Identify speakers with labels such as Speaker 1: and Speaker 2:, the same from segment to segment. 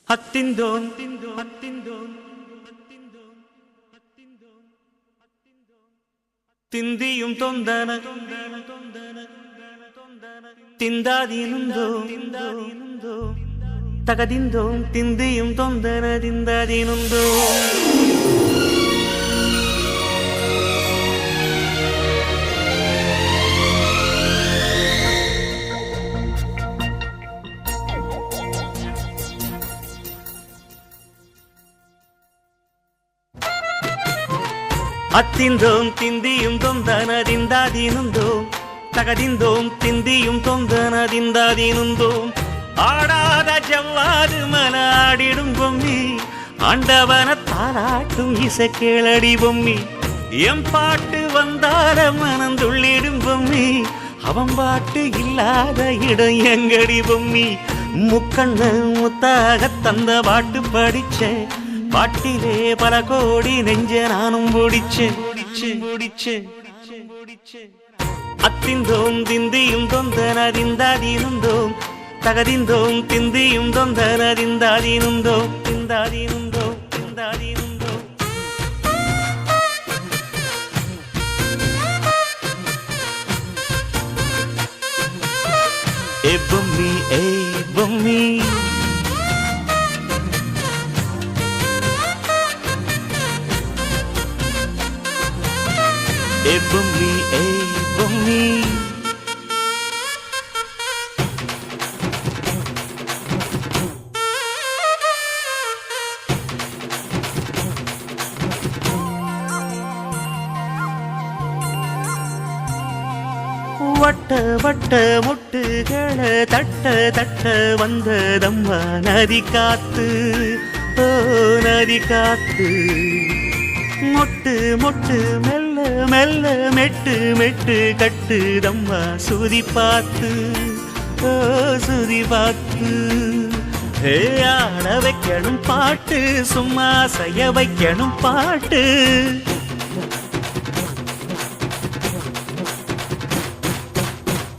Speaker 1: அத்திந்தோம் திந்தியும் தொந்தன திந்தாதீனுந்தோ தகதிந்தோம் திந்தியும் தொந்தன திந்தாதீனுந்தோ அத்திந்தோம் திந்தியும் தொந்தனதிந்தாதீனுந்தோம் தகதிந்தோம் திந்தியும் தொந்தனதிந்தாதீனுந்தோம் ஆடாத ஜவ்வாது மனாடிடும் பொம்மி ஆண்டவன தாராட்டும் இசை கேளடி பொம்மி எம் பாட்டு வந்தார மனந்துள்ளிடும் பொம்மி அவன் பாட்டு இல்லாத இடம் எங்கடி பொம்மி முக்கண்ண முத்தாக தந்த பாட்டு படிச்சேன் பாட்டிலே பல கோடி நெஞ்ச நானும் முடிச்சே அத்திந்தோம் திந்தியும் தொந்தனதிந்தாதீனுந்தோம் தகதிந்தோம் திந்தியும் தொந்தனதிந்தாதீனுந்தோம் திந்தாதீனுந்தோம் திந்தாதீனுந்தோம் ஏ பொம்மி ஏ பொம்மி ஏ பொம்மி ஏ பொம்மி வட்ட வட்ட முட்டுகளை தட்ட தட்ட வந்ததம்மா நதி காத்து ஓ நதி காத்து மொட்டு மொட்டு மெல்ல மெல்ல மெட்டு மெட்டு கட்டுதம்மா சுதி பார்த்து ஓ சுதி பார்த்து ஆட வைக்கணும் பாட்டு சும்மா செய்ய வைக்கணும் பாட்டு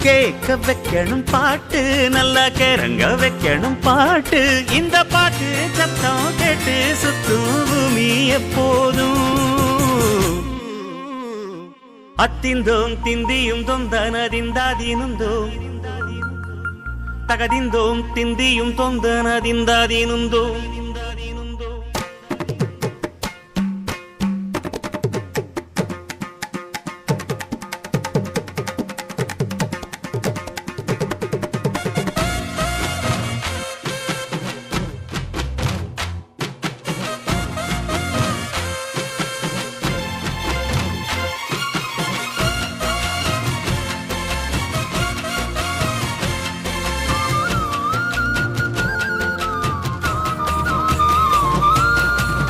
Speaker 1: கேட்க வைக்கணும் பாட்டு நல்லா கிறங்க வைக்கணும் பாட்டு இந்த பாட்டு சத்தம் கேட்டு சுத்தும் பூமி எப்போதும் அத்திந்தோம் திந்தியும் தொந்தனதிந்தாதீனுந்தோம் தகதிந்தோம் திந்தியும் தொந்தனதிந்தாதீனுந்தோம்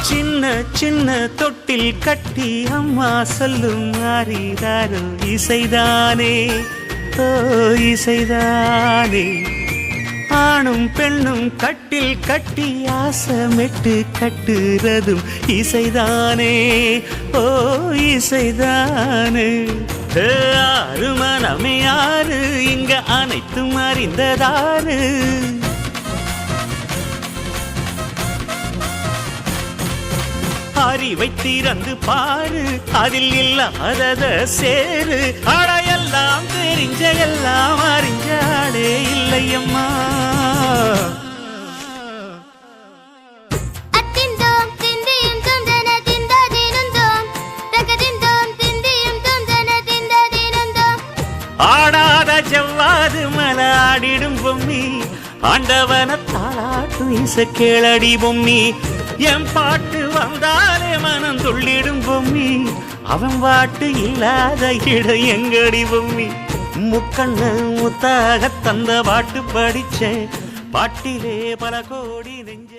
Speaker 1: சின்ன சின்ன தொட்டில் கட்டி அம்மா சொல்லும் மாறிதாரோ இசைதானே ஓ இசைதானே ஆணும் பெண்ணும் கட்டில் கட்டி ஆசமெட்டு கட்டுறதும் இசைதானே ஓ இசைதானே ஆறு மனமே ஆறு இங்க அனைத்தும் அறிந்ததாரு அறிவை திறந்து பாரு அதில் இல்லாதத சேரு அடையெல்லாம் தெரிஞ்ச எல்லாம் அறிஞ்சாடே இல்லையம்மா
Speaker 2: அத்திந்தோம் திந்தியும் தொந்தனதிந்தாதீனுந்தோம் தகதிந்தோம் திந்தியும் தொந்தனதிந்தாதீனுந்தோம்
Speaker 1: ஆடாத ஜவ்வாது மலாடிடும் பொம்மி ஆண்டவன தாளாட்டும் இசை கேளடி பொம்மி என் பாட்டு வந்தாலே மனம் துள்ளிடும் பொம்மி அவன் பாட்டு இல்லாத இடம் எங்கடி பொம்மி முக்கண்ண முத்தாக தந்த பாட்டு படிச்சேன் பாட்டிலே பல கோடி நெஞ்ச